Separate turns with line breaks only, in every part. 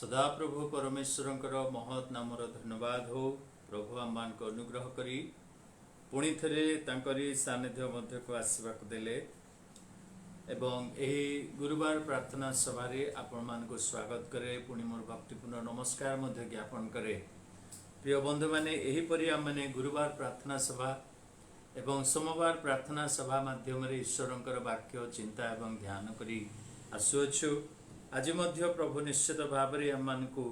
सदा प्रभु परमेश्वरंकर महत् नामर धन्यवाद हो। प्रभु आमान को अनुग्रह करी पुणी थे तांकरी सानिध्य मध्य को आसवाक देले एवं एही गुरुवार प्रार्थना सभा आपण मान को स्वागत करे। पुणी मोर भक्तिपूर्ण नमस्कार मध्य ज्ञापन करे। प्रिय बंधु माने एही परि आमने गुरुवार प्रार्थना सभा एवं सोमवार प्रार्थना सभा माध्यम ईश्वरंकर वाक्य चिंता एवं ध्यान करी आसुअछु। आज मध्य प्रभु निश्चित भाव में आम को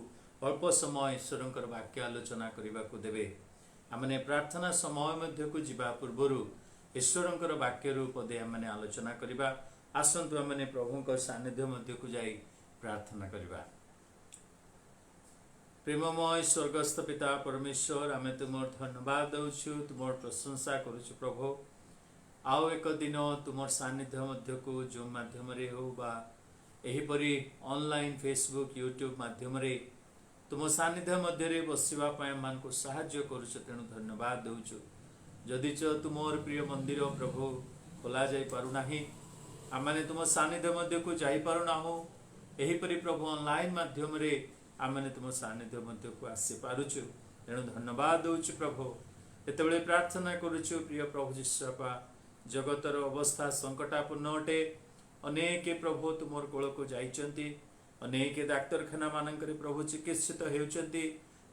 अल्प समय ईश्वरंकर वाक्य आलोचना करने को देवे। आमने प्रार्थना समय मध्य को जीवा पूर्वर ईश्वरंकर वाक्य पदे आमने आलोचना करवा। आसतु आमने प्रभु सानिध्य मध्य को जाई प्रार्थना करवा। प्रेममय स्वर्गस्थ पिता परमेश्वर आमे तुमर धन्यवाद दउछु, तुमर प्रशंसा करुछु। प्रभु आओ एक दिन तुमर सानिध्य मध्य को जो माध्यम रे हो बा एहीपरि ऑनलाइन फेसबुक यूट्यूब माध्यम रे तुम सानिध्य मध्य बसवा मान को साहाय्य करुच। तेणु धन्यवाद दउछु। जदि तुमर प्रिय मंदिर प्रभु खोला जाई पारुना आमने तुम सानिध्य मध्य को जाई पारुना हो। एहीपरि प्रभु ऑनलाइन माध्यम रे आमने तुम सानिध्य मध्य को आसी पारुछु। तेणु धन्यवाद दउछु। प्रभु एतबेले प्रार्थना करुछु प्रिय प्रभु जीशुपा जगतर अवस्था संकटापूर्ण अटे। अनेक प्रभु तुमर कोल को जाइचंती, अनेक डाक्तरखाना मानकर प्रभु चिकित्सित हेउचंती,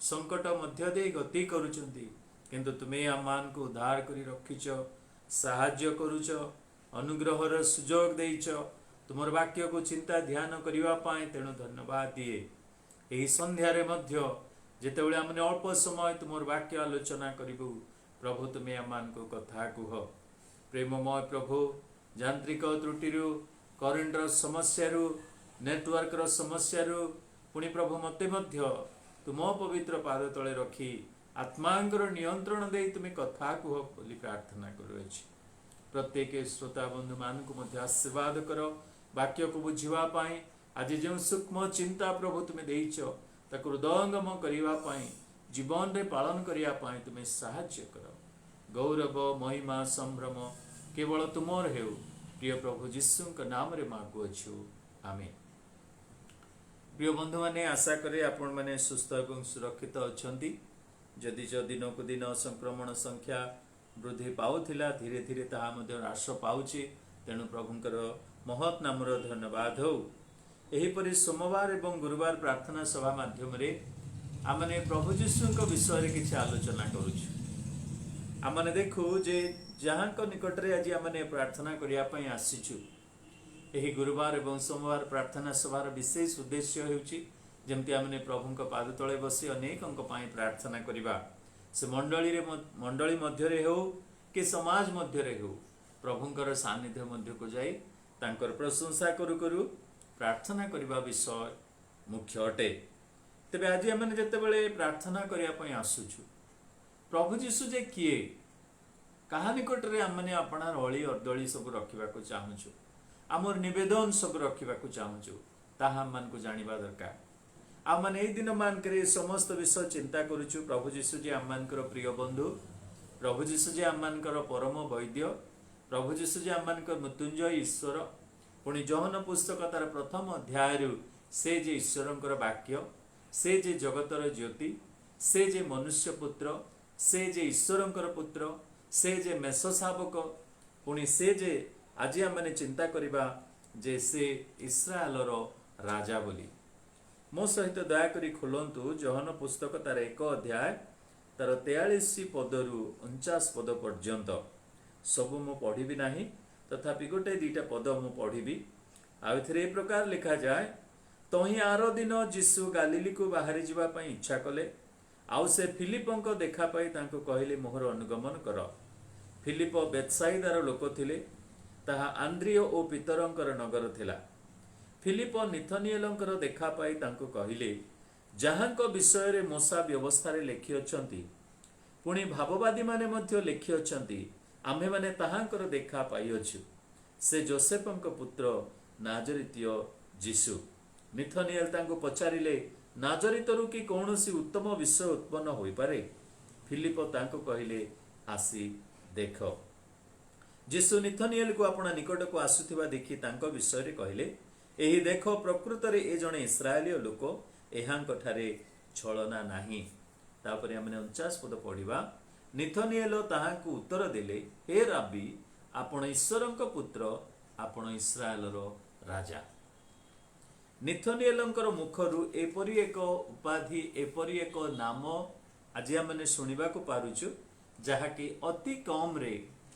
संकट मध्य दे गति करूचंती, किंतु तुम्हें आमान को उद्धार करी रखिच, साहाय्य करूच, अनुग्रहर सुजोग देइच, तुमर वाक्य को चिंता ध्यान करिवा पाए। तेणु धन्यवाद दिए। एही संध्यारे मध्य जेतेबेले आमने अल्प समय तुमर वाक्य आलोचना करिबु प्रभु तुम्हें आमान को कथा कुह। प्रेममय प्रभु यांत्रिक त्रुटिरु करेन्ट समस्या नेटवर्क समस्या पुणी प्रभु मते मध्य तुम पवित्र पाद तले रखी आत्मांकर नियंत्रण दे तुम्हें कथा कुह बोली प्रार्थना करुछि। प्रत्येक श्रोता बंधु मान को मध्य आशीर्वाद कर वाक्य को बुझिवा पाए। आज जो सूक्ष्म चिंता प्रभु तुम्हें देइछ ताको हृदयंगम करिवा पाए, जीवन रे पालन करिया पाए तुम्हें साहाय्य कर। गौरव महिमा संभ्रम केवल तुमर हेउ। प्रिय प्रभु जीशु नाम रे मागुअछु, आमेन। प्रिय बंधु माने आशा करे आपण माने सुस्थ एवं सुरक्षित अछंती। जदि दिन को दिन संक्रमण संख्या वृद्धि पाउथिला धीरे धीरे ताहा मध्ये ह्रास पाउछि। तेणु प्रभुंकर महत् नामर धन्यवाद हो। एहीपरि सोमवार एवं गुरुवार प्रार्थना सभा माध्यम रे आमने प्रभु जीशु विषय रे किछि आलोचना करूछु। आमने देखु जे जहाँ निकट रे आज आमने प्रार्थना करिया पई आसीछु। एही गुरुवार एवं सोमवार प्रार्थना सभार विशेष उद्देश्य हेउछि जेमति आमने प्रभुंक पाद तळे बसी अनेकंक पई प्रार्थना करिबा। से मंडली मध्य रे हो कि समाज मध्य रे हो प्रभुंकर सानिध्य मध्य को जाई तांकर प्रशंसा करू करू प्रार्थना करिबा विषय मुख्य अटे। तबे आज आमने जेतेबेले प्रार्थना करिया पई आसुछु प्रभु जीशु जे किए कहा निकट रे आमने अपना अली अर्दली सब रखा चाहूँ, आमर निवेदन सब रखा चाहूँ, ताहा मान को जानिबा दरकार। आ माने ए दिन मानकर समस्त विषय चिंता करूछु। प्रभु जीशु जी आम मानकर प्रिय बंधु, प्रभु जीशु जी आम मानकर परम वैद्य, प्रभु जीशु जी आम मानकर मृत्युंजय ईश्वर। पुणी जहन पुस्तक तार प्रथम अध्याय से जे ईश्वरंकर वाक्य, से जे जगतर ज्योति, से जे मनुष्य पुत्र, से जे ईश्वरंकर पुत्र, से जे मेष शावक, पुणी से जे आज आमने चिंता करिबा जे से इस्राएलर राजा बोली। मो सहित दयाकरी खोलंतु जहन पुस्तक तार 1 अध्याय तार 43 पदरु 49 पद पर्यंत। सबु मु पढ़िबी नाही, तथापि गोटे दीटा पद मु पढ़िबी। आ एथिरे ए प्रकार लिखा जाय, तही आर दिन जीशु गालिली को बाहरी जिबा पई इच्छा कले। आउ से फिलिपंक देखा पाई तांको कहले मोहर अनुगमन कर। फिलिप बेतसाइदार लोक थिले, ताहा आंद्रिय ओ पितरंकर नगर थिला। फिलिप निथनिएलंकर देखा पाई तांको कहले, जहाँक विषय रे मूसा व्यवस्था रे लिखि अछंती, पुणी भाववादी माने मध्य लिखि अछंती, आम्हे माने ताहांकर देखा पाई अछु, से जोसेफंक पुत्र नाजरीतीय जीशु। निथनिएल तांको पचारिले, नाजरीतरु कि कौनसी उत्तम विषय उत्पन्न होई पारे? फिलिप तांको कहले, आसी देख। जीशु निथनिएल को अपना निकट को आसुथिबा देखि तांको विषय रे कहले, एही देख प्रकृत रे ए जणे इस्राएलीय लोक, एहांकठारे छलना नाही। तापरे आमने 49 पद पढ़िबा। निथनिएल ताहाकु उत्तर देले, हे राबी, आपण ईश्वरंक पुत्र, आपण इस्राएलर राजा। निथनिएलंकर मुखरु एपरि एक उपाधि, एपरि एक नाम आज आम शुणा पारुचु, जहाँकि अति कम रे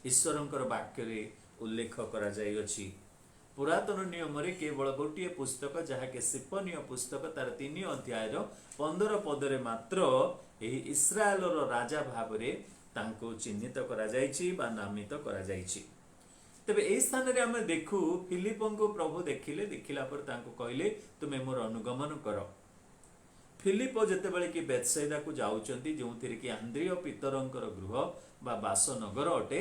ईश्वरंकर वाक्य रे उल्लेख करा जाई अछि। पुरातन नियम रे केवल गोटे पुस्तक जहाँकि सिपनीय पुस्तक तार 3 अध्याय 15 पदरे मात्र एही इस्राएलर राजा भाव रे तांको चिन्हित करा जाइछि बा नामित करा जाइछि। तेबे एही स्थान रे हम देखु फिलिपंको प्रभु देखिला पर तांको कहले तुमे मोर अनुगमन कर। फिलिप जेतेबेले कि बेतसैदा को जाउचंती जोंथिरे कि आंद्रिय पितरंकर गृह बा बासनगर अटे,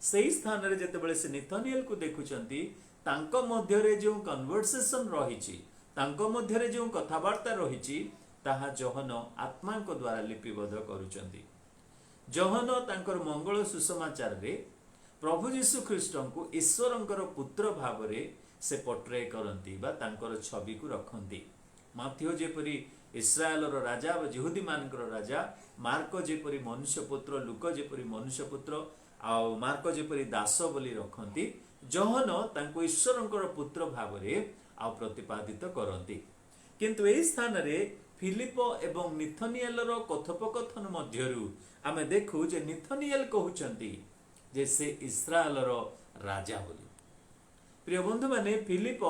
सेही स्थान रे जेतेबेले से निथनिएल को देखुचंती तांको मध्य रे जो कन्वर्सेशन रहिछि, तांको मध्य रे जो कथावार्ता रहिछि ताहा जोहन आत्मा को द्वारा लिपिबद्ध करूचंती। जोहन तांकर मंगल सुसमाचार रे प्रभु यीशु ख्रीष्ट को ईश्वरंकर पुत्र भाव रे से पोर्ट्रे करंती बा तांकर छवि को रखंती। माथ्यू जेपरी इस्राएलर राजा व यहूदी मानकर राजा, मार्क जेपरी मनुष्य पुत्र, लुक जेपरी मनुष्य पुत्र, आ मार्क जेपरी दास बोली रखंती, जोहन तांको ईश्वरंकर पुत्र भाव रे आ प्रतिपादित करंती। किंतु एही स्थान रे फिलिप एवं निथनिएलर कथोपकथन मध्यरु आमे देखु जे निथनिएल कहउचंती जे से इस्राएलर राजा बोली। प्रिय बंधु माने फिलिप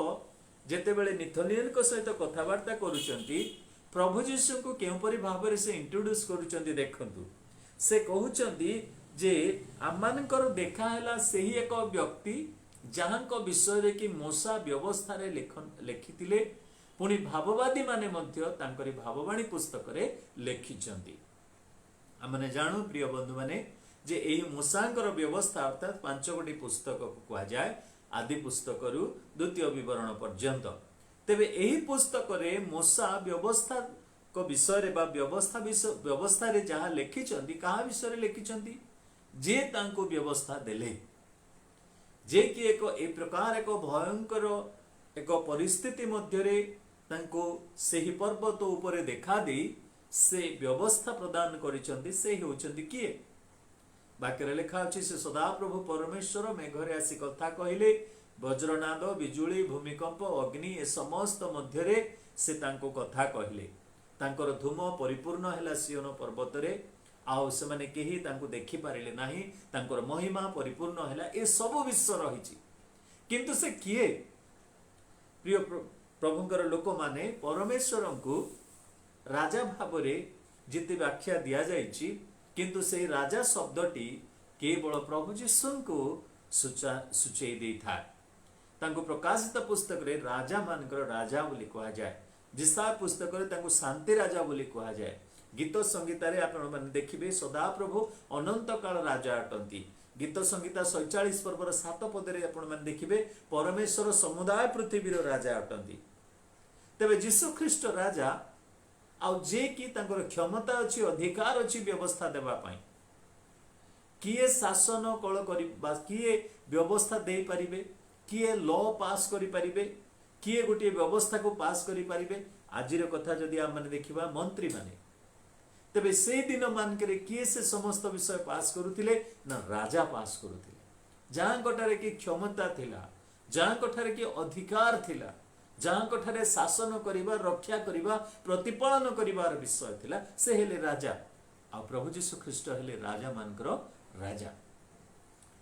जेतेबेले निथनिएल को सहित कथावार्ता करूचंती, प्रभु यीशु को केउपरि भाबरे से इंट्रोड्यूस करूचंती देखंतु। से कहउचंती जे आमानकर देखा हैला सेही एक व्यक्ति जहांको विषय रे कि मूसा व्यवस्था रे लेखिथिले, पुनी भाववादी माने मध्य तांकरी भाववाणी पुस्तक रे लेखिचंती। आमने जानू प्रिय बंधु माने जे एही मूसांकर व्यवस्था अर्थात 5 गोटी पुस्तक को कहा जाए, आदि पुस्तक रु द्वितीय विवरण पर्यंत। तेबे एही पुस्तक रे मूसा व्यवस्था को विषय रे बा व्यवस्था रे जहा लेखिचंती, कहा विषय रे लेखिचंती, जे तांको व्यवस्था देले, जे कि एक ए प्रकार एक भयंकर एक परिस्थिति मध्य रे तांको सेही पर्वत उपरे देखा दे से व्यवस्था प्रदान करिचंती। से होचंती किए? वाक्य लिखा अच्छी से सदा प्रभु परमेश्वर मेघरे आसी कथा कहले, वज्रनाद, बिजुली, भूमिकंप, अग्नि ए समस्त मध्य रे से तांको कथा कहले। तांकर धूम परिपूर्ण हैला सियोन पर्वत रे, आउ से माने केही तांको देखि पारिले नाही, तांकर महिमा परिपूर्ण हैला। ए सब विश्व रहिछि, किंतु से किए? प्रिय प्रभुंकर लोक माने परमेश्वर को राजा भाव रे जिते व्याख्या दिया जाइछि, किंतु से राजा शब्दटी केवल प्रभु यीशु को सूचई दे था। तांको प्रकाशित पुस्तक रे राजा मानकर राजा बोली कहा जाए, जिसा पुस्तक रे तांको शांति राजा बोली कहा जाए। गीत संगीता रे आपण माने देखिबे सदा प्रभु अनंत काल राजा अटंती। गीत संगीता 46 पर्वर 7 पद रे आपण माने देखिबे परमेश्वर समुदाय पृथ्वीर राजा अटंती। तबे यीशु ख्रीष्ट राजा आउ जे कि तांकर क्षमता अछि, अधिकार अछि व्यवस्था देबा पई। किए शासन कल करि बा किए व्यवस्था दे परिबे, किए लॉ पास करि परिबे, किए गोटे व्यवस्था को पास करि परिबे। आजिर कथा जदि हम माने देखिबा मंत्री माने, तबे से दिन मानकरे किए से समस्त विषय पास करुथिले ना राजा पास करुथिले। जहां कठारे कि क्षमता थिला, जहां कठारे कि अधिकार थिला, जहां कठारे शासन करिबा, रक्षा करिबा, प्रतिपालन करिबार विषय थिला, से हेले राजा। आ प्रभु यीशु ख्रीष्ट हेले राजा मानकर राजा।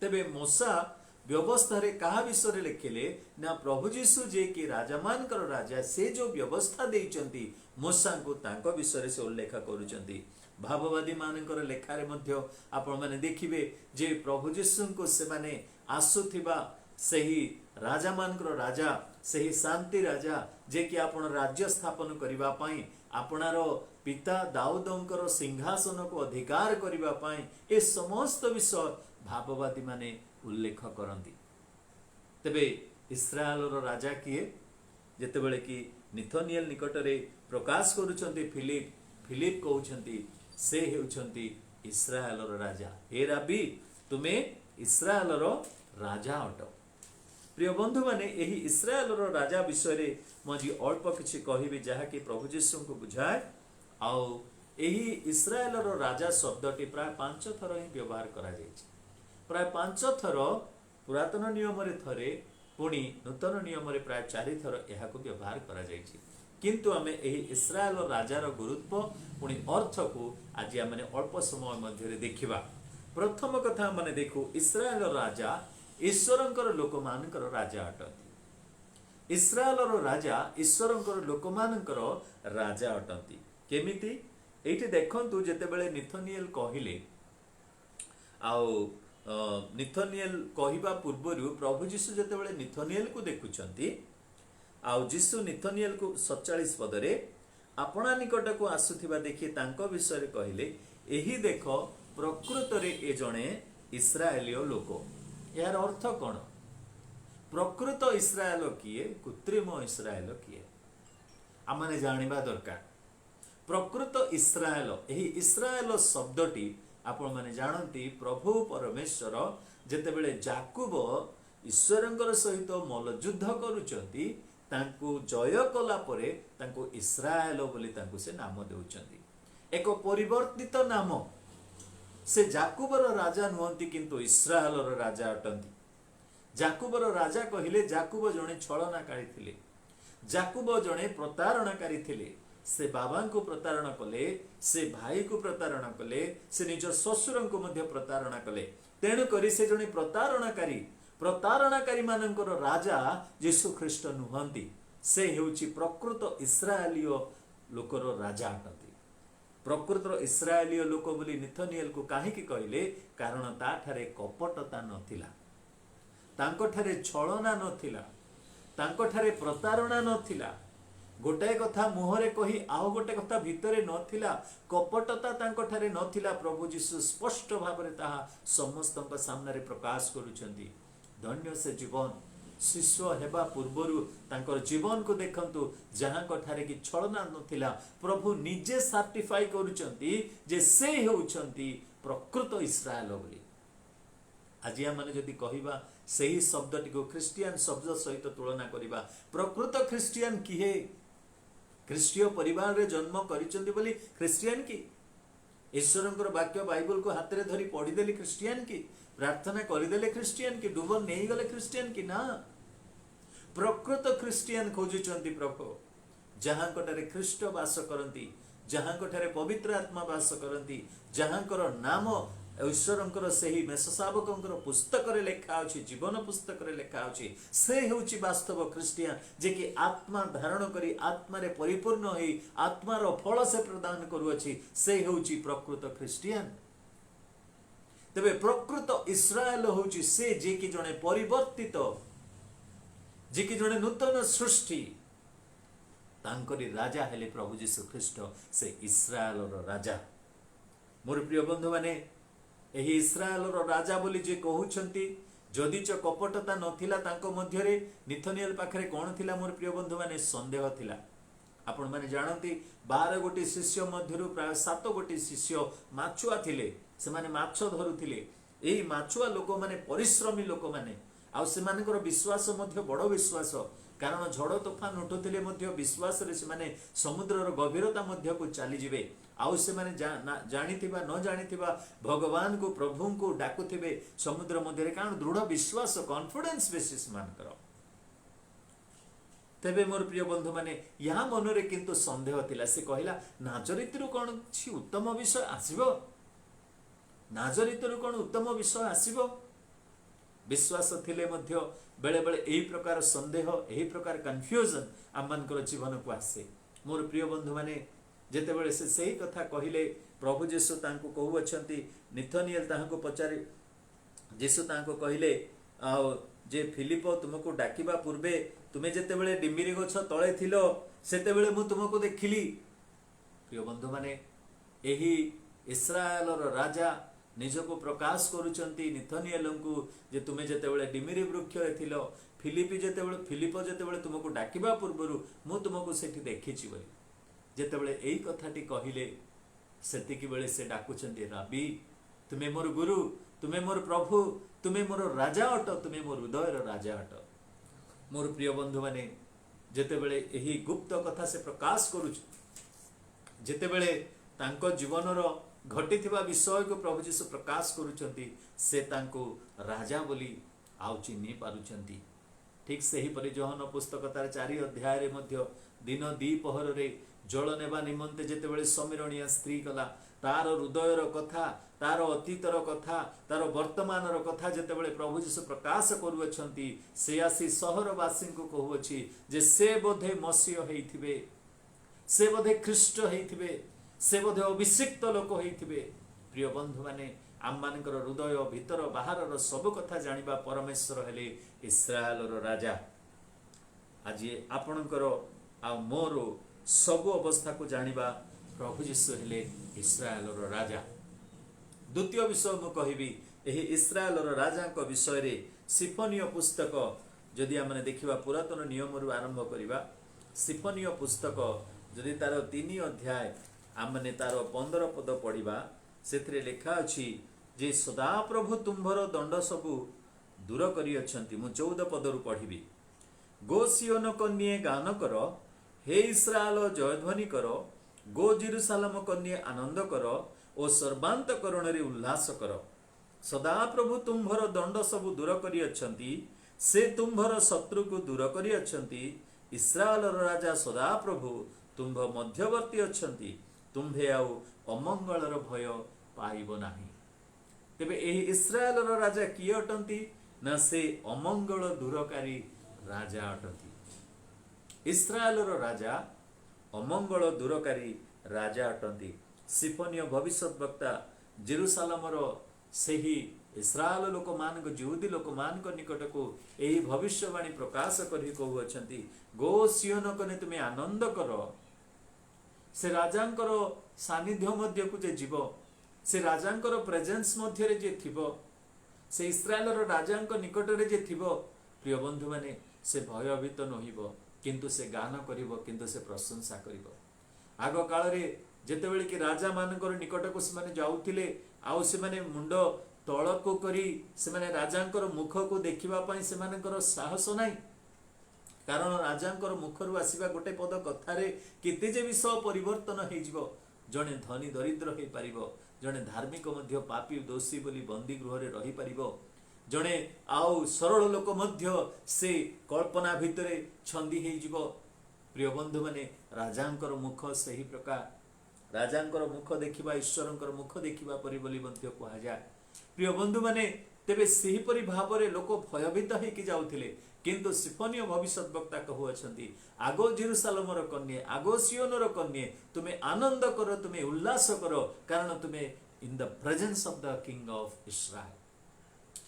तेबे मूसा व्यवस्था रे कहा विषय रे लिखिले ना प्रभु यीशु जे कि राजा मानकर राजा, से जो व्यवस्था देइचंती मूसा को तांको विषय रे से उल्लेख करूचंती। भाववादी मानकर लेखा रे मध्य आपण माने देखिबे जे प्रभु यीशु को से माने आसुथिबा सही राजा मानकर राजा, सही शांति राजा, जे कि आपण राज्य स्थापन करिबा पई आपणारो पिता दाऊदंकर सिंहासन को अधिकार करिबा पई ए समस्त विषय भाववादी माने उल्लेख करंती। तबे इस्राएलर राजा किए? जेतेबेले कि निथनिएल निकट रे प्रकाश करूचंती फिलिप कहउचंती से हेउचंती इस्राएलर राजा। हे राबी, तुमे इस्राएलर राजा अट। प्रिय बंधु माने यही इस्राएल राजा विषय मुझे अल्प किसी कहबी जहाँकि प्रभु जीशु को बुझाए आउ यही इस्राएल राजा शब्दटी प्राय 5 थर ही व्यवहार करा जायछि। प्राय 5 थर पुरातन नियम रे थरे पुणी नूतन नियम रे प्राय 4 थर यह व्यवहार करा जायछि। किंतु आमे एही इस्राएल राजार गुरुत्व पुणी अर्थ को आज आम अल्प समय मध्य देखिबा। प्रथम कथा माने देखू इस्राएल राजा ईश्वरंकर लोक मानकर राजा अटंती। इस्राएल राजा ईश्वरंकर लोक मानकर राजा अटंती। केमिति एठी देखंतु जेतेबेले निथनिएल कहिले आउ निथनिएल कहिबा पूर्वरु प्रभु जीशु जेतेबेले निथनिएल को देखुचंती आउ जीशु निथनिएल को 47 पदरे आपणा निकट को आसुथिबा देखि तांको विषय कहिले एही देख प्रकृत रे ए जणे इस्राएलीय लोक। यार अर्थ कौन? प्रकृत इस्राएल किए कृत्रिम इस्राएल किए आमने जानिबा दरकार। प्रकृत इस्राएल यही इस्राएल शब्दटी आपण माने जानती प्रभु परमेश्वर जेतेबेले जाकुब ईश्वरंकर सहित मल्लयुद्ध करूचंती तांको जय कला परे तांको इस्राएल बोली तांको से नाम देउचंती। एक परिवर्तित नाम। से जाकुबर राजा नुहंती किंतु इस्राएल राजा अटंती। जाकुबर राजा कहिले जाकुब जणे छलनाकारी थिले, जाकुब जणे प्रतारणाकारी थिले। से बाबा को प्रतारणा कले, से भाई को प्रतारणा कले, से निज ससुर को मध्य प्रतारणा कले। तेणु करी से जणे प्रतारणाकारी मानकर राजा यीशु ख्रीष्ट नुहंती। से हेउची प्रकृत इस्राएलीय लोकर राजा अटंती। प्रकृत इस्राएलीय लोक बोली निथनिएल को काहेकि कहले? कारण ताठारे कपटता नथिला, तांको ठारे छलना नथिला, तांको ठारे प्रतारणा नथिला। गोटाए कथा मुहरे कही आउ गोटे कथा भितरे नथिला, कपटता तांको ठारे नथिला। प्रभु जीशु स्पष्ट भाबरे ताहा समस्तक सामने रे प्रकाश करूछंती। धन्य से जीवन शिष्य हेबा पूर्वरु तांकर जीवन को देखंतु जहां कठारे कि छलना नथिला। प्रभु निजे सर्टिफाई करूचंती जे से हेउचंती प्रकृत इस्राएल बोली। आज माने जदि कहिबा सही शब्दटी को क्रिश्चियन शब्द सहित तुलना करिबा, प्रकृत क्रिश्चियन किहे? ख्रीष्टीय परिवार रे जन्म करिचंती बोली क्रिश्चियन की? ईश्वरंकर वाक्य बाइबल को हाथ रे धरी पढ़ी देली क्रिश्चियन की? प्रार्थना करिदेले क्रिश्चियन की? डुबन नहीं गले क्रिश्चियन की? ना, प्रकृत क्रिश्चियन खोजुचंती प्रभु जहां कटारे ख्रीष्ट वास करंती, जहां कटारे पवित्र आत्मा वास करंती, जहां कर नाम ईश्वरंकर सही मेषशावकंकर पुस्तक रे लेखा अछि, जीवन पुस्तक रे लेखा अछि। से हेउची वास्तव क्रिश्चियन जे कि आत्मा धारण करी आत्मा रे परिपूर्ण होई आत्मार फल से प्रदान करूअछि। से हेउची प्रकृत क्रिश्चियन। तेबे प्रकृत इस्राएल होउची से जे कि जणे परिवर्तित, जे कि जणे नूतन सृष्टि। तांकरी राजा हेले प्रभु जीशु ख्रीष्ट, से इस्राएल राजा। मोर प्रिय बंधु माने एही इस्राएल राजा बोली जे कहउछंती जदिच कपटता नथिला तांको मध्य रे निथनिएल पाखरे कोन थिला? मोर प्रिय बंधु माने संदेह थिला। आपण माने जानती 12 गोटी शिष्य मध्यरु प्राय 7 गोटी शिष्य माछुआ थिले। से माने माछ धरुथिले। एही माछुआ लोक माने परिश्रमी लोक माने आ से मानकर विश्वास मध्य बड़ विश्वास। कारण झड़ तोफान उठुथिले मध्य विश्वास रे से माने समुद्रर गभीरता मध्य को चली जिवे। आउ से माने जानिथिबा न जानिथिबा भगवान को प्रभु को डाकुथिबे समुद्र मध्य रे। कारण दृढ़ विश्वास कॉन्फिडेंस बेसिस मानकर। तेबे मोर प्रिय बंधु माने यहाँ मनरे किंतु संदेह थिला। से कहिला नाजरीतरु कोन छि उत्तम विषय आसीबो? नाजरीतरु कोन उत्तम विषय आसीबो? विश्वास थिले मध्य बेले बेले एही प्रकार संदेह, एही प्रकार कन्फ्यूजन आम मानकर जीवन को आसे। मोर प्रिय बंधु माने जेतेबेले से सही कथा कहिले प्रभु जीशु तांको कहू अछंती। निथनिएल तांको पचारि जीशु तांको कहिले जे फिलिप तुमको डाकिबा पूर्वे तुमे जेतेबेले डिमिरी गछ तळे थिलो सेतेबेले मु तुमको देखिली। प्रिय बंधु माने एही इस्राएल राजा निजको प्रकाश करूचंती निथनिएल को जे तुमे जेतेबेले डिमिरी वृक्ष रे थिलो, फिलिप जेतेबेले तुमको डाकिबा पूर्वरु मु तुमको सेठी देखिछि बोली। जेतेबेले एही कथाटी कहिले सेतिकी बेले से डाकुचंती राबी, तुमे मोर गुरु, तुमे मोर प्रभु, तुमे मोर राजा अट, तुमे मोर हृदयर राजा अट। मोर प्रिय बंधु माने जेतेबेले एही गुप्त कथा से प्रकाश करूछ, जेतेबेले तांको जीवनर घटिथिबा विषय को प्रभु जीशु प्रकाश करूछंती, से तांको राजा बोली आउ चिन्हि पारुछंती। ठीक सही परि जोहन पुस्तक तार 4 अध्याय रे मध्य दिन द्विपहर रे जल नेबा निमंते जेतेबेले समीरणीय स्त्री गला, तार हृदयर कथा, तार अतीतर कथा, तार वर्तमानर कथा जेतेबेले प्रभु जीशु प्रकाश करूछंती, से आसी सहरवासी को कहूछि जे से बोधे मसीह हेइथिबे, से बोधे ख्रीष्ट हेइथिबे, से बोधे अभिषिक्त लोक हेइथिबे। प्रिय बंधु माने आम मानकर हृदय भीतर बाहर सब कथा जानिबा परमेश्वर हेले इस्राएलर राजा। आज आपणकर आ मोर सब अवस्था को जानिबा प्रभु जीशु हेले इस्राएलर राजा। द्वितीय विषय मु कहिबी एही इस्राएलर राजा को विषय रे सिफनिय पुस्तक जदि आमने देखिबा पुरातन नियम रु आरंभ करिबा, सिफनिय पुस्तक जदि तार 3 अध्याय आमने तार 15 पद पढ़िबा, सेथरे लिखा अछि जे सदा प्रभु तुम्भर दंड सबु दूर करी अछंती। मु 14 पद रु पढ़िबी। गो सियोन कन्ये गान कर, हे इस्राएल जयध्वनि कर, गो जेरुसालेम कन्ये आनंद कर ओ सर्वांतकरण रे उल्लास कर। सदा प्रभु तुम्भर दंड सबु दूर करी अछंती, से तुम्भर शत्रु को दूर करी अछंती। इस्राएलर राजा सदा प्रभु तुम्भ मध्यवर्ती अछंती, तुम्भे आउ अमंगलर भय पाइब नाही। तेबे एही इस्राएलर राजा किए अटंती ना से अमंगल दूरकारी राजा अटंती। इस्राएलर राजा अमंगल दूरकारी राजा अटंती। सिफनिय भविष्यवक्ता जेरुसालेमर सेही इस्राएल लोक मान यहूदी लोक मान निकट को एही भविष्यवाणी प्रकाश करी कहउछंती, गो सियोन कने तुमे आनंद कर। से राजांकर सानिध्य मध्य को जे जीव, से राजांकर प्रेजेंस मध्य रे जे थिबो, से इस्राएलर राजांक निकट रे जे थिबो, प्रिय बंधु माने से भयभीत नहिबो, किंतु से गान करिबो, किंतु से प्रशंसा करिबो। आग काल रे जेतेबेले कि राजा मानकर निकट को से माने जाउथिले, आउ से माने मुंड तळको करी से माने राजांकर मुख को देखिबा पई से मानकर साहस नाही। कारण राजांकर मुखरु आसीबा गोटे पद कथारे केते जे विषय परिवर्तन हे जिवो। जणे धनी दरिद्र हे पारिबो, जणे धार्मिक मध्य पापी दोषी बोली बंदी गृह रे रही पारिबो, जणे आउ सरल लोक मध्य से कल्पना भितरे छंदी हे जिवो। प्रिय बंधु माने राजांकर मुख सही प्रकार, राजांकर मुख देखिबा ईश्वरंकर मुख देखिबा परि बोली मध्य कहा जाय। प्रिय बंधु माने तेबे सही परि भाबरे लोक भयभीत हे कि जाउथिले, किंतु सिफनिय भविष्यवक्ता कहउछंती, आगो जेरुसालेमर कन्ये, आगो सियोनर कन्ये, तुमे आनंद करो, तुमे उल्लास करो, कारण तुमे in the presence of the king of Israel.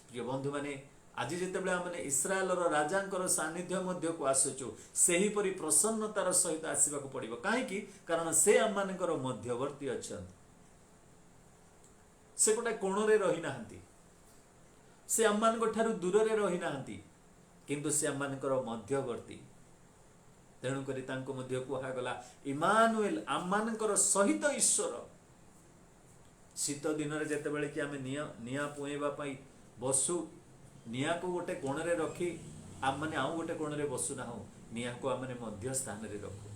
प्रिय बंधु माने आज जेतेबेले आमने इस्राएलर राजांकर सानिध्य मध्य को आसुचु, सेही परि प्रसन्नतार सहित आसीबाकू पड़िबो। काहेकि कारण से आममानकर मध्यवर्ती अछंती, से गोटे कोण रे रही नाहंती, से आममानक ठारू दूर रे रही नाहंती, किंतु से आममानकर मध्यवर्ती। तेणु करी तांको मध्य कुहा गला इमानुएल, आममानकर सहित ईश्वर। शीत दिन रे जेतेबेले कि आमे निया पुएबा पई बसु, निया को गोटे कोण रे रखी आम माने आउ गोटे कोण रे बसु ना हो, निया को आमने मध्य स्थान रे रखु।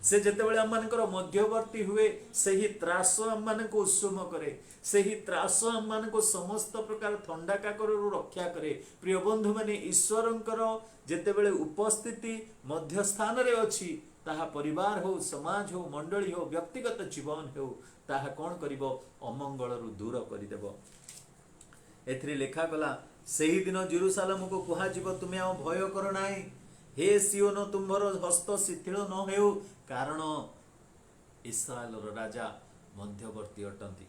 से जेतेबेले आममानकर मध्यवर्ती हुए, सेही त्रास आममानको उत्सुम करे, सेही त्रास आममानको समस्त प्रकार थंडा काकरु रक्षा करे। प्रिय बंधु माने ईश्वरंकर जेतेबेले उपस्थिति मध्य स्थान रे अछि, ताहा परिवार हो, समाज हो, मंडली हो, व्यक्तिगत जीवन हो, ताहा कोन करिवो अमंगल रु दूर करि देबो। एथरे लेखा गला, सेही दिन जेरुसालेम को कुहा जीव, तुमे आ भय कर नाही, हे सियोन तुम्भर हस्त शिथिल न हेउ, कारण इस्राएलर राजा मध्यवर्ती अटंती।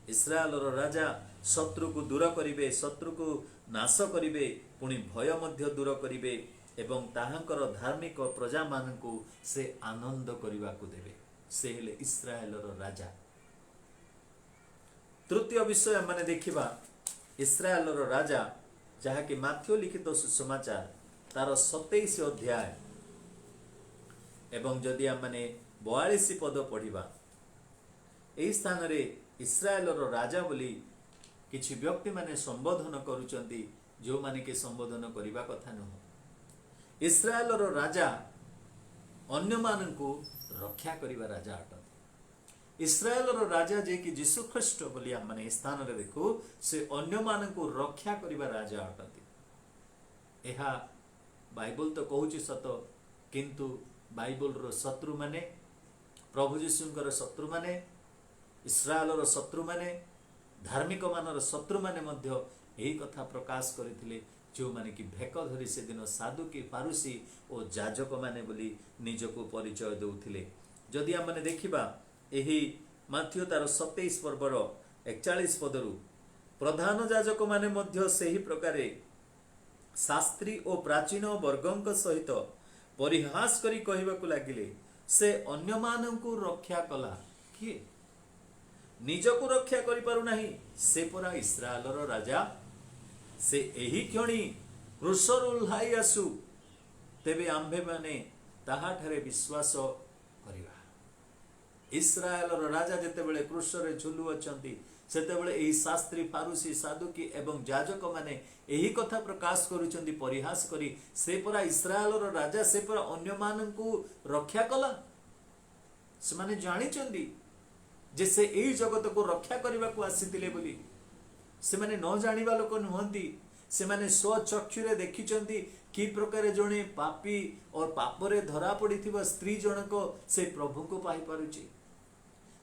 इस्राएलर राजा शत्रु को दूर करिवे, शत्रु को नाश करिवे, पुणी भय मध्य दूर करिवे, एवं ताहांकर धार्मिक प्रजा मानकु से आनंद करिवाकू देवे। से हेले इस्राएलर राजा। तृतीय विषय माने देखिबा इस्राएलर राजा, जहा कि माथ्यू लिखित सुसमाचार तार 27 अध्याय एवं जदि आमने 42 पद पढ़िबा, एही स्थान रे इस्राएलर राजा बोली किछि व्यक्ति माने संबोधन करूचंती, जो माने के संबोधन करिबा कथा न। इस्राएलर राजा अन्य माननकु रक्षा करिबा राजा अटନ୍ତି। इस्राएलर राजा जे कि जीशु ख्रीष्ट बोली हम माने स्थान रे देखु से अन्य माननकु रक्षा करिबा राजा अटନ୍ତି। एहा बाइबल तो कहूची सत, किंतु बाइबल रो शत्रु माने, प्रभु जीशुंकर शत्रु माने, इस्राएलर शत्रु माने, धार्मिक मानर शत्रु माने मध्य यही कथा प्रकाश करथिले, जो माने कि भेक धरी से दिन साधुकी फारुसी और जाजक माने बोली निजको परिचय देउथिले। जदि हम माने देखिबा एही माथ्यू तार 27 पर्वर 41 पदरु प्रधान जाजक माने मध्य सेही प्रकारे शास्त्री और प्राचीन वर्गंक सहित परिहास करी कहबाकू लागिले, से अन्य माननकु रक्षा कला किए, निजको रक्षा करि पारु नाही, से परा इस्राएलर राजा, से एही क्षणी क्रूसर उल्हाई आसु, तेबे आम्भे माने ताहा ठारे विश्वास करिवा। इस्राएलर राजा जेतेबेले क्रूसरे झुलु अछंती, सेतेबेले एही शास्त्री फारुसी साधुकी एवं जाजक माने एही कथा प्रकाश करूचंती परिहास करी, से परा इस्राएलर राजा, से परा अन्य माननकु रक्षा कला। से माने जानिचंती जे से एही जगत को रक्षा करबा को आसीतिले बोली। से माने न जानिबा लोक नुहंती, से माने स्वचक्षुरे देखिचंती कि प्रकार जणे पापी और पापरे धरा पड़िथिबा स्त्री जनक से प्रभु को पाई पारुची।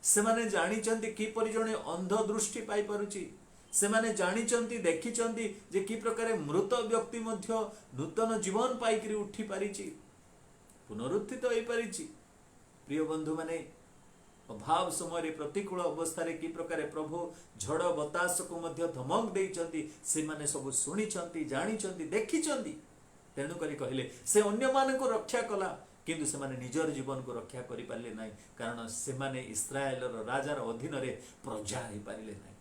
से माने जानिचंती कि परि जणे अंध दृष्टि पाई पारुची। से माने जानिचंती देखिचंती जे कि प्रकार मृत व्यक्ति मध्य नूतन जीवन पाइकरी उठी पारिची, पुनरुत्थित होई पारिची। प्रिय बंधु माने अभाव समय प्रतिकूल अवस्था कि प्रकार प्रभु झड़ बतास को मध्य धमक देइचंती, से माने सब सुनिचंती, जानिचंती, देखिचंती। तेणु करी कहले से अन्य मानक रक्षा कला, किंतु से माने निजर जीवन को रक्षा करि पारले नाही, कारण से माने इस्राएलर राजार अधीन रे प्रजा हे पारले नाही।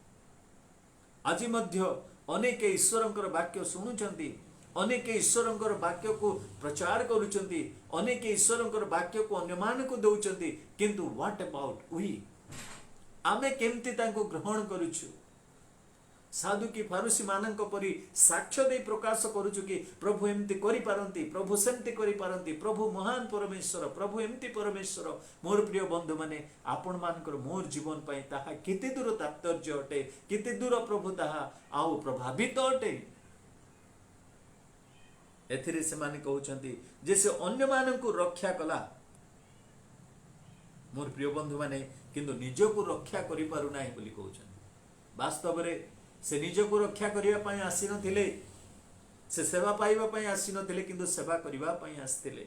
आज मध्य अनेक ईश्वरंकर वाक्य सुनुचंती, अनेक ईश्वरंकर वाक्य को प्रचार करूचंती, अनेक ईश्वरंकर वाक्य को अन्य मानक दउचंती, किंतु व्हाट अबाउट वी, आमे केमती तांको ग्रहण करूछु। साधु की फारुसी मानक परी साक्ष्य दे प्रकाश करूछु कि प्रभु एमती करि पारंती, प्रभु सेमती करि पारंती, प्रभु महान परमेश्वर, प्रभु एमती परमेश्वर। मोर प्रिय बंधु माने आपण मानकर मोर जीवन पई ताहा केते दूर तात्पर्य अटे, केते दूर प्रभु ताहा आउ प्रभावित अटे। एथिरे से माने कहउचंती जे से अन्य मानकु रक्षा कला। मोर प्रिय बंधु माने किंतु निजको रक्षा करि पारु नाही बोली कहउचंती। वास्तव रे से निजको रक्षा करिया पई आसी नथिले, से सेवा पाइबा पई आसी नथिले, किंतु सेवा करिबा पई आस्थिले।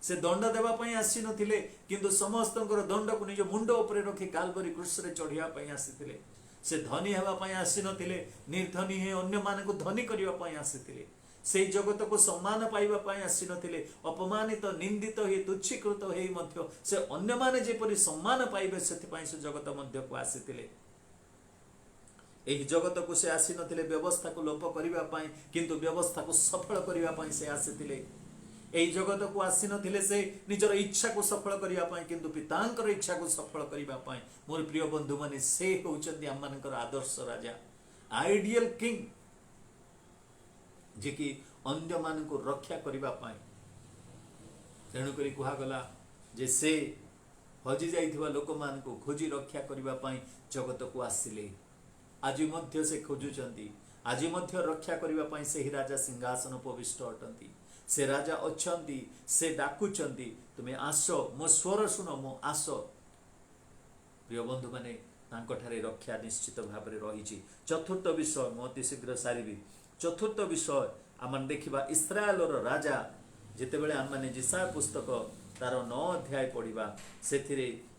से दंड देबा पई आसी नथिले, किंतु समस्तंकर दंड को निज मुंड ऊपर रखि कालवरी क्रूस रे चढ़िया पई आसीथिले। से धनी हेबा पई आसी नथिले, निर्धनी हे अन्य मानकु धनी करिबा पई आसीथिले। से जगत को सम्मान पाइबा पई आसी नथिले, अपमानित निंदित हे तुच्छीकृत हे मध्य से अन्य माने जेपरि सम्मान पाइबे सेति पई से जगत मध्य को आसीथिले। एही जगत को से आसी नथिले व्यवस्था को लोप करिबा पई, किंतु व्यवस्था को सफल करिबा पई से आसीथिले। एही जगत को आसी नथिले से निजर इच्छा को सफल करिबा पई, किंतु पितांकर इच्छा को सफल करिबा पई। मोर प्रिय बंधु माने से होउचंती हम मानकर आदर्श राजा, आइडियल किंग, जे कि अन्य मान को रक्षा करिबा पई। तेणु करी कुहा गला जे से हजि जाइथिबा लोक मान को खोजी रक्षा करिबा पई जगत को आसिले। आज मध्य से खोजुचंती, आज मध्य रक्षा करिबा पई से ही राजा सिंहासन उपविष्ट अटंती। से राजा अछंती, से डाकुचंती, तुमे आसो, मो स्वर सुनो, मो आसो। प्रिय बंधु माने तांको ठारे रक्षा निश्चित भाव में रही। चतुर्थ विषय मो अति शीघ्र सारिबी। चतुर्थ विषय आम देखा इस्राएलर राजा जितेबले आम मैंने जिसाया पुस्तक तार 9 अध्याय पढ़ा से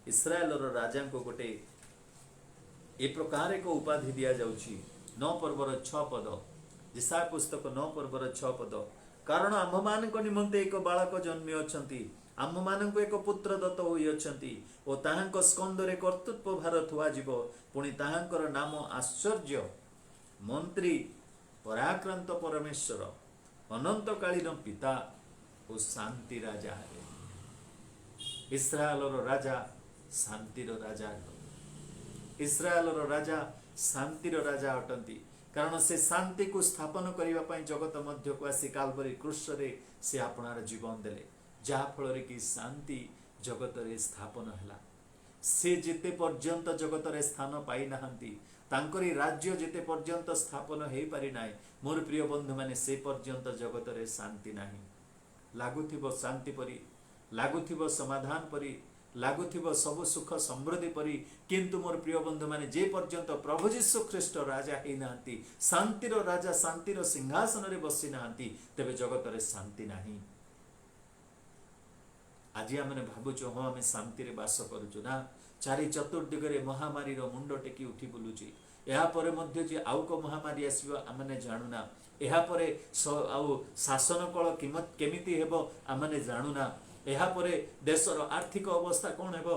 इस्राएलर राजा को गोटे ए प्रकार एक उपाधि दि जाउछि। 9 पर्वर 6 पद, जिसाया पुस्तक 9 पर्वर 6 पद। कारण आम्भ मानक निमंते एक बालक जन्मी अछंती, आम्भ मानक एक पुत्र दत्त होई अछंती, ओ ताहांक स्कंदरे कर्तृत्व भार थुआ जीव। पुणी ताहांकर नाम आश्चर्य, मंत्री, पराक्रांत परमेश्वर, अनंतकालीन पिता और शांति राजा है। इस्राएलर राजा शांतिर राजा, इस्राएलर राजा शांतिर राजा अटंती। कारण से शांति को स्थापन करने जगत मध्य को आसी काल्वरी क्रूस रे से आपणार जीवन देले जहा फल कि शांति जगत रे स्थापन है। से जिते पर्यंत जगत रे स्थान पाई नाहंती तांकरी राज्य जिते पर्यंत स्थापन हो पारि नाई मोर प्रिय बंधु माने से पर्यंत जगत रे शांति नाही। लागुथिबो शांति परी लागुथिबो समाधान परी लागुथिबो सब सुख समृद्धि परी किंतु मोर प्रिय बंधु माने जे पर्यंत प्रभु यीशु ख्रीष्ट राजा हे नांती शांतिर राजा शांतिर सिंहासन रे बसी नांती तेबे जगत रे शांति नाही। आज आम भावुचु हाँ आम शांति रे बास करुचु ना चारि चतुर्दिगरे महामारी रो मुंड टेकी उठी बुलुची या परे मध्य जे आउ को महामारी आसीबो आमने जानुना या परे आउ शासन कल केमिति हेबो आमने जानुना या परे देशर आर्थिक अवस्था कौन हेबो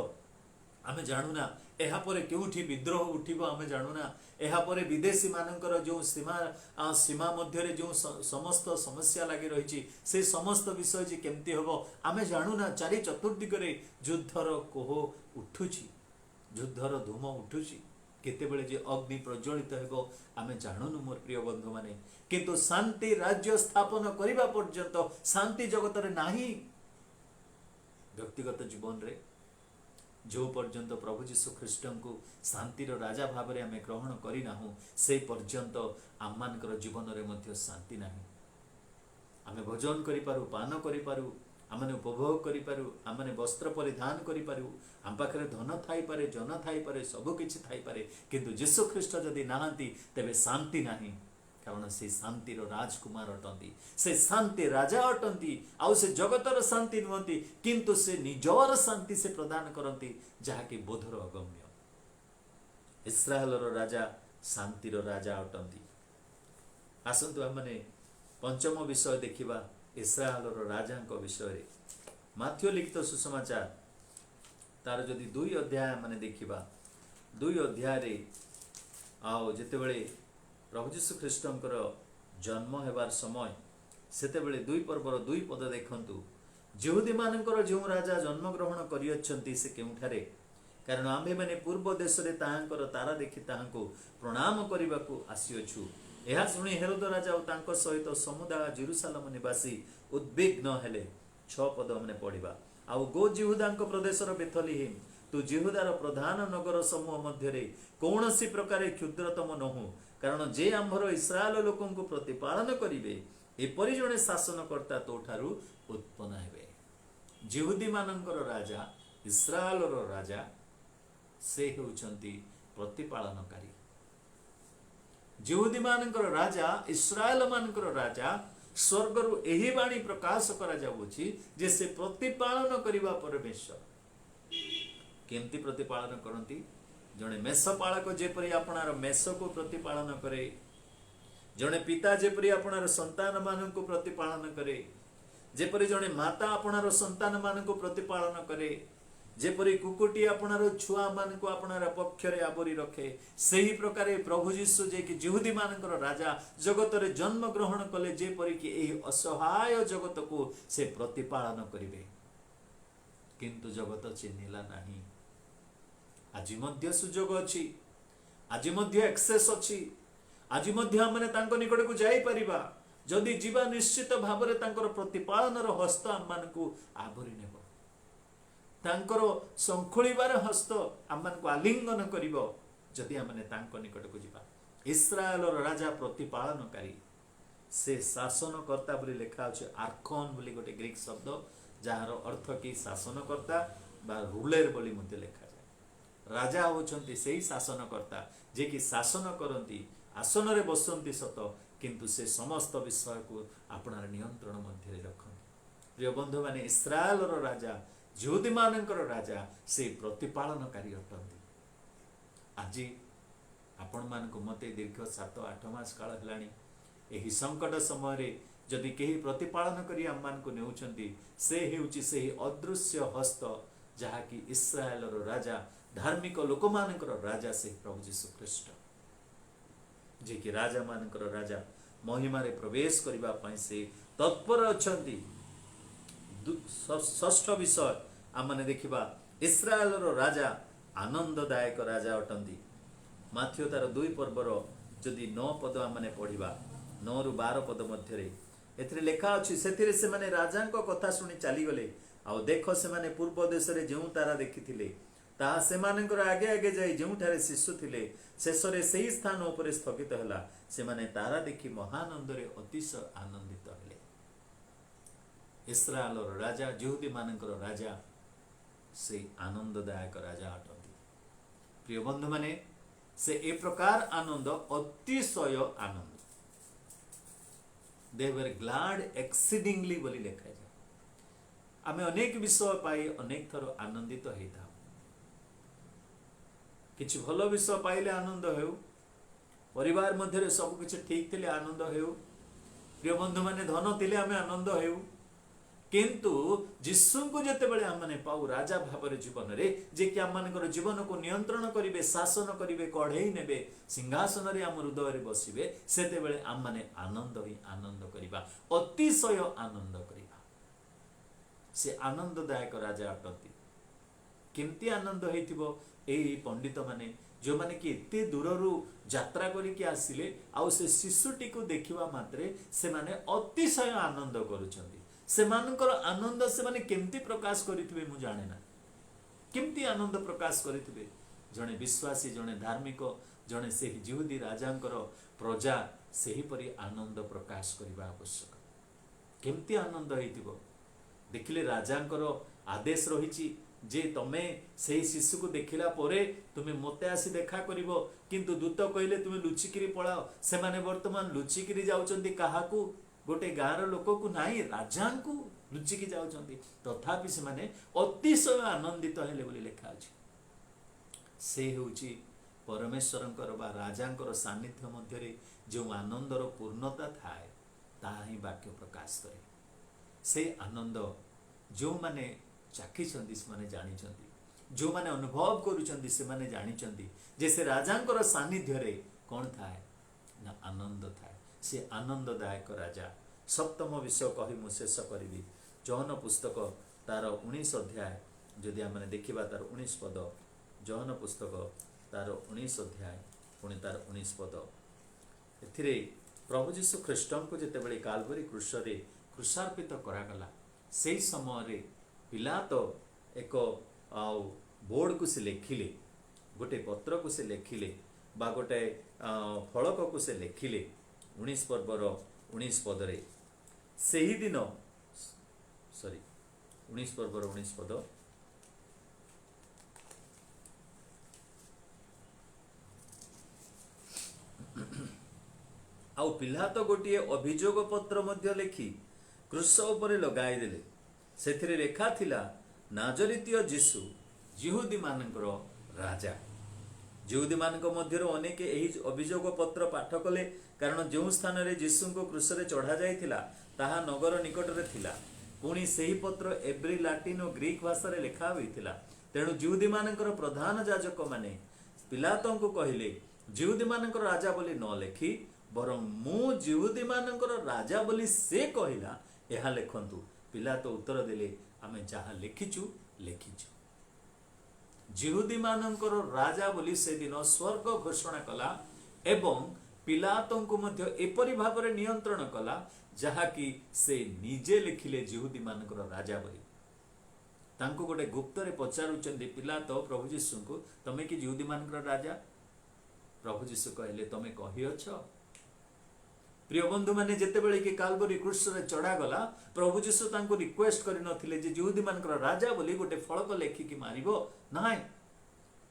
आमे जानुना या परे केउठी विद्रोह उठिबो आमे जानुना या परे विदेशी मानकर जो सीमा मध्य रे जो समस्त समस्या लागि रहिछि से समस्त विषय जे केमति हेबो आमे जानुना चारि चतुर्दिगरे युद्धर कोह उठुछि युद्धर धूम उठुछि केतेबेले जे अग्नि प्रज्वलित हेबो आमे जानुनु मोर प्रिय बंधु माने किंतु शांति राज्य स्थापन करिबा पर्यंत शांति जगत रे नाही। व्यक्तिगत जीवन रे जो पर्यंत प्रभु यीशु ख्रीष्ट को शांतिर राजा भाव में आम ग्रहण करना से पर्यंत आम मानकर जीवन रे मध्य शांति नाही। आम भोजन करिपारू पान करिपारू आमने उपभोग करिपारू आमने वस्त्र परिधान करिपारू आम पाखरे धन थाई पारे जन थाई पारे सब किछि थाई पारे किंतु यीशु ख्रीष्ट जदि नाहांती तेबे शांति नाही। कारण से शांतिर राजकुमार अटंती से शांति राजा अटंती आउ से जगतर शांति नुहंती किंतु से निजर शांति से प्रदान करती जहाँकि बोधर अगम्य। इस्राएल राजा शांतिर राजा अटंती। आसंतु आमने पंचम विषय देखिबा इस्राएल राजा विषय माथ्यू लिखित सुसमाचार तार जदि 2 अध्याय माने देखिबा 2 अध्याय रे आओ जेतेबेले प्रभु यीशु ख्रीष्टंकर जन्म हेबार समय सेतेबेले 2 पर्वर 2 पद देखंतु यहूदी मानकर जो राजा जन्म ग्रहण करियछंती से केउठारे कारण आम्भे माने पूर्व देश रे ताहांकर तारा देखि ताहांको प्रणाम करिबाकू आसीअछु। एहा सुनि हेरोद राजा और तांको सहित समुदाय जेरुसालेम निवासी उद्विग्न हेले। 6 पद हमने पढ़िबा आउ गो जिहुदांको प्रदेशर बेथलीहिम तू जिहुदार प्रधान नगर समूह मध्य रे कौनसी प्रकार क्षुद्रतम नहु कारण जे आंभर इस्राएल लोकों को प्रतिपालन करिवे एपरि जणे शासनकर्ता तो ठारू उत्पन्न हेबे। जिहुदी मानकर राजा इस्राएल राजा से हेउचंती प्रतिपालनकारी। जिहुदी मानकर राजा इस्राएल मानकर राजा स्वर्गरु एही बाणी प्रकाश करा जाउछि जे से प्रतिपालन करिबा परमेश्वर केमती प्रतिपालन करती जड़े मेषपालक जेपरी आपणार मेष को प्रतिपालन करे जड़े पिता जेपरी आपणार संतान मान को प्रतिपालन करे जेपरी जड़े माता आपणार संतान मान को प्रतिपालन करे जेपरी कुकुटी आपणार छुआ मान को आपणार पक्ष रे आवरी रखे सही प्रकार प्रभु यीशु जे कि जिहुदी मानकर राजा जगत रे जन्म ग्रहण कले जेपरी कि एही असहाय जगत को से प्रतिपालन करिवे किंतु जगत चिन्हिला नाही। आज मध्य सुजोग अच्छी आज मध्य एक्सेस अच्छी आज मध्य हमने तांको निकट को जाई परिबा जदि जीवा निश्चित भाव रे तांकर प्रतिपालन रो हस्त आम मान को आवरी नेबो तांकर संखुळीबार हस्त आम मान को आलिंगन करिवो जदि हमने तांको निकट को जीवा। इस्राएल रो राजा प्रतिपालनकारी से शासनकर्ता बोली लिखा अछि आर्खन बोली गोटे ग्रीक शब्द जार अर्थ कि शासनकर्ता बा रूलर बोली मध्ये लिखा राजा होचंती सेही शासनकर्ता जे कि शासन करती आसन रे बसंती सत किंतु से समस्त विषय को आपणार नियंत्रण मध्य रखती। प्रिय बंधु माने इस्राएल राजा यहूदी मानकर राजा से प्रतिपालनकारी अटंती। आज आपण मान को मते दीर्घ 7-8 मास काल हेलानी एही संकट समय रे जदि केही प्रतिपालन करी आम मान को नेउचंती से हेउची सेही अदृश्य हस्त जहा कि इस्राएल राजा धार्मिक लोक मानकर राजा से प्रभु यीशु ख्रीष्ट जे कि राजा मानकर राजा महिमा रे प्रवेश करिबा पई से तत्पर अछंती। 6ठ विषय आम माने देखिबा इस्राएल राजा आनंददायक राजा अटंती। माथ्यू तार 2 पर्वर जदि 9 पद आमने पढ़िबा 9 रु 12 पद मध्यरे एथिरे लेखा अछि सेथिरे से माने राजांको कथा सुनी चली गले आ देखो से माने पूर्व देश रे जेउ तारा देखिथिले ताहा सेमानकर आगे आगे जाई जेउठारे शिशु थिले शेषरे सेही स्थान उपरे स्थगित हला से माने तारा देखि महानंदरे अतिशय आनंदित हेले। इस्राएलर राजा यहूदी मानकर राजा से आनंददायक राजा अटंती। प्रिय बंधु माने से ए प्रकार आनंद अतिशय आनंद दे वर ग्लैड एक्सीडिंगली बोली लिखा जाए। आमे अनेक विषय पाई अनेक थर आनंदित होता किछि भल विषय पाइले आनंद हेउ परिवार मध्य सब किछि ठीक थिले आनंद हेउ प्रिय बंधु माने धन थिले आमे आनंद हेउ किंतु जिसु को जेते बेले हमने पाऊ राजा भाବରେ जीवन रे जे कि हमनकर जीवन को नियंत्रण करिवे शासन करिवे कढ़ेई नेबे सिंहासन रे हम हृदय रे बसिबे सेते बेले हमने आनंद ही आनंद करिबा अतिशय आनंद करिबा से आनंददायक राजा अटती। केमती आनंद हेतिबो एई पंडित माने जो माने कि एते दूररु यात्रा करिके आसिले आउ से शिशुटी को देखिबा मात्रे से माने अतिशय आनंद करूछंती। सेमानकर आनंद से माने केमती प्रकाश करिथिबे मु जाने ना केमती आनंद प्रकाश करिथिबे जणे विश्वासी जणे धार्मिक जणे से यहूदी राजांकर प्रजा सेही परि आनंद प्रकाश करिबा आवश्यक। केमती आनंद हेतिबो देखिले राजांकर आदेश रहिछि जे तमे से शिशु को देखिला परे तुमे मते आसी देखा करिवो किंतु दूत कहले तुमे लुचिकिरी पळाओ से माने वर्तमान लुचिकिरी जाउचंती काहाकू गोटे गाँव लोक को नाई राजा को लुचिकी जाउचंती तथापि से माने अतिशय आनंदित हेले बोली लेखा अछि। से होउची परमेश्वरंकर बा राजांकर सान्निध्य मध्यरे जो आनंदर पूर्णता थाए ताहा ही वाक्य प्रकाश करे। से आनंद जो माने चाखिछंती से माने जानिछंती जो माने अनुभव करूछंती से माने जानिछंती जे से राजांकर सान्निध्य रे कोन थाए ना आनंद थाए। से आनंददायक राजा। सप्तम विषय कही मु शेष करी जौन पुस्तक तार 19 अध्याय जदि आम देखा तार 19 पद जौन पुस्तक तार 19 अध्याय पुणी तार 19 पद एथिरे प्रभु जीशु ख्रीष्टन को जिते बड़े काल्वरी क्रूस रे क्रूसार्पित करागला से समय रे पिलात एक बोर्ड को से लिखिले गोटे पत्र को से लिखिले बा गोटे फलक को से लिखिले 19 पर्वर 19 पदरे से ही दिन 19 पर्वर 19 पद आउ पिला तो गोटे अभियोग पत्र मध्य लिखि क्रूस उपरे लगाई देले सेथिरे लेखा थिला नाजरीतीय जीशु यहूदी मानकर राजा। यहूदी मानक मध्यरो अनेक एही अभियोग पत्र पाठ कले कारण जो स्थान रे जीशु को क्रूस रे चढ़ा जाइथिला ताहा नगर निकट रे थिला पुणी सेही पत्र एब्री लाटिन और ग्रीक भाषा रे लिखा होइथिला तेणु यहूदी मानकर प्रधान याजक माने पिलातों को कहिले यहूदी मानकर राजा बोली न लेखि बरं मु यहूदी मानकर राजा बोली से कहिला एहा लेखंतु। पिलातो उत्तर देले आमे जहा लिखिचु लिखिचु यहूदी मानकर राजा बोली से दिन स्वर्ग घोषणा कला एवं पिलातों को मध्य एपरि भाବରେ नियंत्रण कला जहा कि से निजे लिखिले यहूदी मानकर राजा बोली तांको गोटे गुप्त रे पचारुचंदी पिलातो प्रभु जीशु को तमे कि यहूदी मानकर राजा प्रभु जीशु कहले तमे कहि अछ। प्रिय बंधु माने जेते बेले कि काल्वरी क्रूस रे चढ़ा गला प्रभु जीशु तांको रिक्वेस्ट करि नथिले जे यहूदी मानकर राजा बोली गोटे फलक लेखि कि मारिबो नाय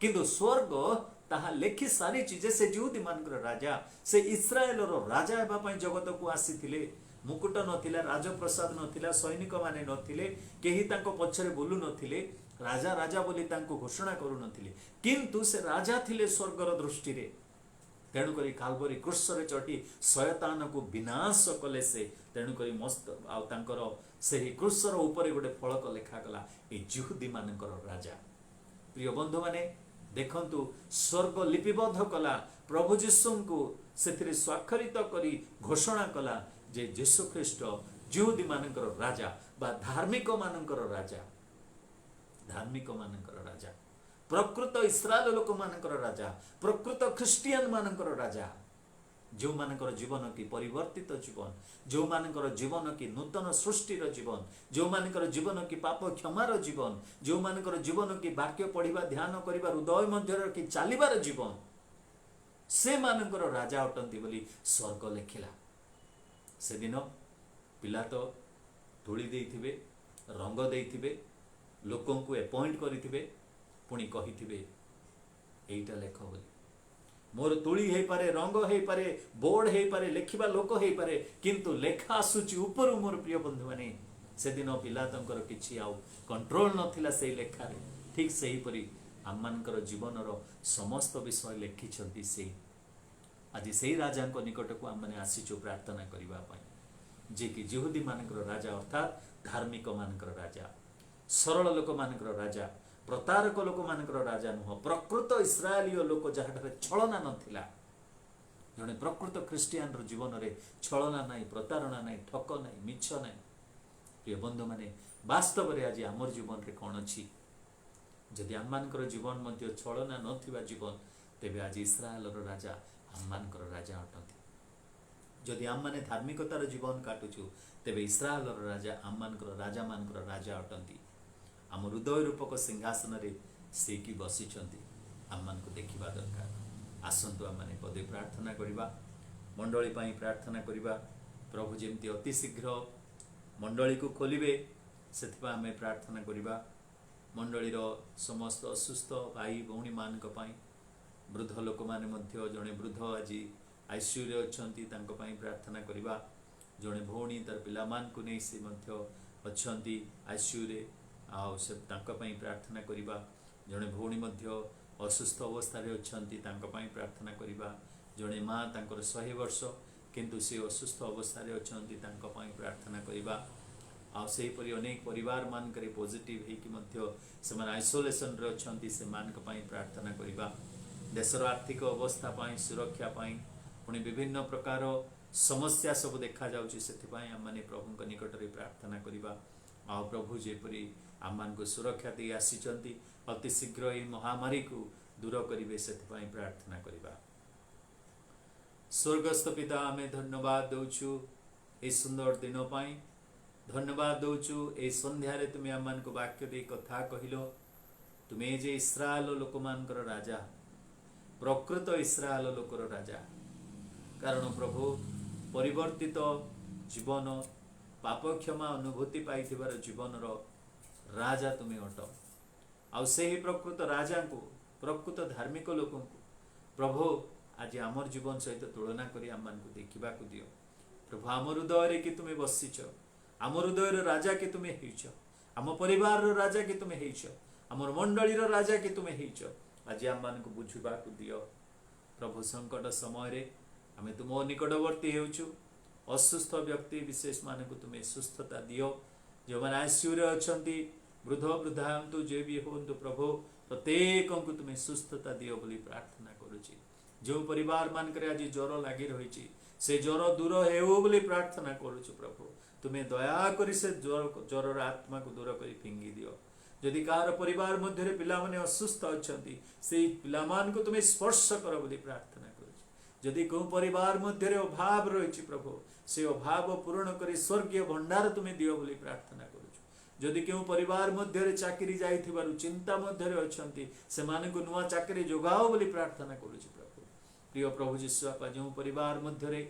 किंतु स्वर्ग ताहा लेखि सारी चीज से यहूदी मानकर राजा से इस्राएल रो राजा हेबा पई जगत को आसीथिले मुकुट नथिला राजप्रसाद नथिला सैनिक माने नथिले केही तांको पछरे बोलु नथिले राजा राजा बोली तांको घोषणा करू नथिले किंतु से राजा थिले स्वर्गर दृष्टि रे तेणु करी काल्वरी क्रूस रे चढ़ी शयतान को विनाश कले से तेणु करी मस्त आ तांकर सेही क्रूस रो ऊपर गोटे फलक लेखा गला ए यहूदी मानकर राजा। प्रिय बंधु माने देखंतु स्वर्ग लिपिबद्ध कला प्रभु जीशु को सेथिरे स्वाक्षरित करी घोषणा कला जे यीशु ख्रीष्ट यहूदी मानकर राजा बा धार्मिक मानकर राजा धार्मिक मानकर राजा प्रकृत इस्राएल लोक मानकर राजा प्रकृत ख्रिस्टियन मानकर राजा जो मानकर जीवन की परिवर्तित जीवन, जो मानकर जीवन की नूतन सृष्टिर जीवन, जो मानकर जीवन की पाप क्षमार जीवन, जो मानकर जीवन की वाक्य पढ़िबा ध्यान करिबा हृदय मध्य रखि चालिबार जीवन, से मानकर राजा अटंती बोली स्वर्ग लेखिला। से दिन पिला तो तुली देइथिबे, रंग देइथिबे, लोकों को अपॉइंट करिथिबे, पुणी कहिथिबे एइटा लेख बोली। मोर तुली हे पारे, रंग हे पारे, बोर्ड हे पारे, लेखिबा लोक हे पारे, किंतु लेखा आसुची ऊपर। मोर प्रिय बंधु माने से दिन पिला तंकर किछि आउ कंट्रोल नथिला से लेखारे। ठीक सही परी आम मानकर जीवनर समस्त विषय लेखिछंती से। आज से राजा निकट को आम माने आसीचु प्रार्थना करिबा पई, जे कि जिहुदी मानकर राजा अर्थात धार्मिक मानकर राजा, सरल लोक मानकर राजा, प्रतारक लोक मानकर राजा नुह, प्रकृत इस्राएलीय लोक जहाठारे छलना नथिला। जणे प्रकृत ख्रिस्टियान जीवन रे छलना नाही, प्रतारणा नाही, ठक नाही, मिछ नाही। प्रिय बंधु माने वास्तव रे आज आमर जीवन रे कोन अछि? जदि आम मानकर जीवन मध्य छलना नथिबा जीवन, तेबे आज इस्राएलर राजा आम मानकर राजा अटंती। जदि आम माने धार्मिकतार जीवन काटुछु, तेबे इस्राएलर राजा आम मानकर राजा अटंती। आम हृदय रूपक सिंहासन रे से कि बसिछंती, आम मान को देखिबा दरकार। आसंतु आम माने पदे प्रार्थना करिबा, मंडली पई प्रार्थना करिबा। प्रभु जेमती अति शीघ्र मंडली को खोलिबे सेथिबा आमे प्रार्थना करिबा। मंडलीर समस्त असुस्थ भाई भौणी मानक पई, वृद्ध लोक माने मध्य, जणे वृद्ध आज आईसीयू रे अछंती तांको पई प्रार्थना करिबा। जणे भौणी तार पिला मान को नै से मध्य अछंती आईसीयू रे, आउ से तांको पई प्रार्थना करिबा। जणे भौणी मध्य असुस्थ अवस्था रे अछंती तांको पई प्रार्थना करिबा। जणे मां तांकर 100 वर्ष किंतु से असुस्थ अवस्था रे अछंती तांको पई प्रार्थना करिबा। आउ सेही परि अनेक परिवार मान करे पॉजिटिव हे कि मध्य से मान आइसोलेशन रे अछंती, से मानक पई प्रार्थना करिबा। देशर आर्थिक अवस्था पई, सुरक्षा पई, पुणी विभिन्न प्रकार समस्या सब देखा जाउछि, सेथि पई हम माने प्रभु के निकट रे प्रार्थना करिबा। आ प्रभु जेपरि आम मान को सुरक्षा दे आसीचंती, अति शीघ्र ए महामारी को दूर करिवे, सेथि पई प्रार्थना करिबा। स्वर्गस्थ पिता, आमे धन्यवाद दउछु ए सुंदर दिन पई, धन्यवाद दउछु ए संध्या रे तुमे आम मान को वाक्य दे कथा कहिलो। तुमे जे इस्राएल लोक मानकर राजा, प्रकृत इस्राएल लोकर राजा, कारण प्रभु परिवर्तित जीवन, पाप क्षमा अनुभूति पाइथिबार जीवनर राजा तुमे अट। आउ सेही प्रकृत राजा को, प्रकृत धार्मिक लोक को प्रभु आज आमर जीवन सहित तुलना करी आम मान को देखा दियो। प्रभु आम हृदय रे कि तुमे बसिछ, आम हृदय राजा कि तुमे हेइछ, आम परिवार राजा कि तुमे हेइछ, आमर मंडलीर राजा कि तुमे हेइछ। आज आम मान को बुझिबा को दियो। प्रभु संकट समय रे आमे तुम निकटवर्ती हेउछु। असुस्थ व्यक्ति विशेष मान को तुमे सुस्थता दियो। जो मैंने आईसीयू रे अछंती, वृद्ध वृद्धा हंतु जे भी होंतु, प्रभु प्रत्येक को तुमे सुस्थता दियो बोली प्रार्थना करूची। जो परिवार मान करे आज ज्वर लागी रही, से ज्वर दूर हेउ बोली प्रार्थना करूछु। प्रभु तुमे दया करी से ज्वर आत्मा को दूर करी फिंगी दियो। जदि कहार परिवार मध्य पिला माने असुस्थ अछंती, से पिला मान को तुमे स्पर्श कर बोली प्रार्थना करूछु। जदि को परिवार मध्य अभाव रही, प्रभु से अभाव पूर्ण करी स्वर्गीय भंडार तुमे दियो बोली प्रार्थना करूछु। जदि क्यों परिवार मध्य चाकरी जाइथिबारु चिंता मध्य अछंती, से माने को नुआ चाकरी जोगाओ बोली प्रार्थना करूछु। प्रभु प्रिय प्रभु जीशु आपा, जो परिवार मध्य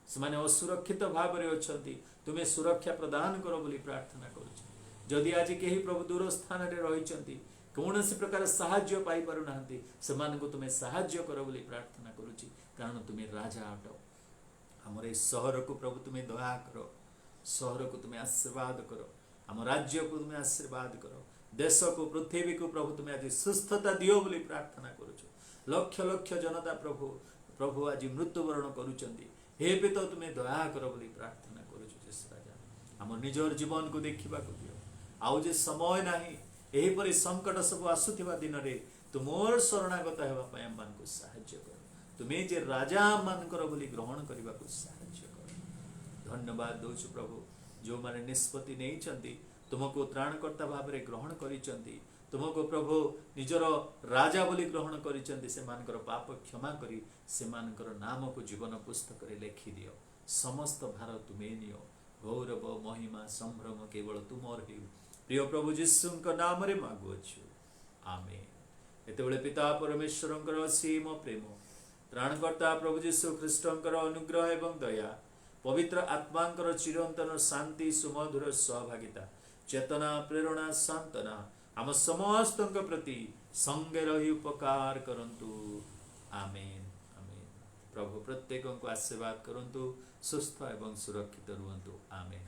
से माने असुरक्षित भाव रे अछंती, तुमे सुरक्षा प्रदान करो बोली प्रार्थना करूछु। जदि आज केही प्रभु दूर स्थान रे रहिचंती, कौनसी प्रकार साहाय्य पाई पारु नाहंती, से मान को तुमे साहाय्य करो बोली प्रार्थना करूची। कारण तुमे राजा अट। हमरे शहर को प्रभु तुमे दया करो, शहर को तुमे आशीर्वाद करो, हम राज्य को तुमे आशीर्वाद करो, देश को, पृथ्वी को प्रभु तुमे आज सुस्थता दियो बोली प्रार्थना करूछु। लक्ष लक्ष जनता प्रभु प्रभु आज मृत्युवरण करूचंती, हे पिता तुमे दया करो बोली प्रार्थना करूछु। जीसु राजा हम निजर जीवन को देखिबा को दियो। आउ जे समय नाही, एही परि संकट सब आसुथिबा दिन रे तुमोर शरणागत हेबा पय हम मान को साहाय्य करो। तुमे जे राजा मानकर बोली ग्रहण करबा को साहाय्य करो। धन्यवाद दउछु प्रभु, जो माने निष्पत्ति नहीं चंती, तुमको त्राणकर्ता भाव रे ग्रहण करिचंती, तुमको प्रभु निजर राजा बोली ग्रहण करिसेंती सेमानकर पाप क्षमा करी सेमानकर नाम को जीवन पुस्तक रे लेखि दियो। समस्त भार तुमे नियो, गौरव महिमा संभ्रम केवल तुमर हेउ। प्रिय प्रभु जीशुଙ୍କ नाम रे मागुअछु, आमेन। एतेबेले पिता परमेश्वरଙ୍କର असीम प्रेम, त्राणकर्ता प्रभु जीशु ख्रीष्टଙ୍କର अनुग्रह एवं दया, पवित्र आत्माଙ୍କର चिरंतन शांति सुमधुर सहभागिता, चेतना प्रेरणा सांत्वना आम समस्त प्रति संगे रही उपकार करंतु, आमेन आमेन। प्रभु प्रत्येक को आशीर्वाद करंतु, सुस्थ एवं सुरक्षित रुहंतु, आमेन।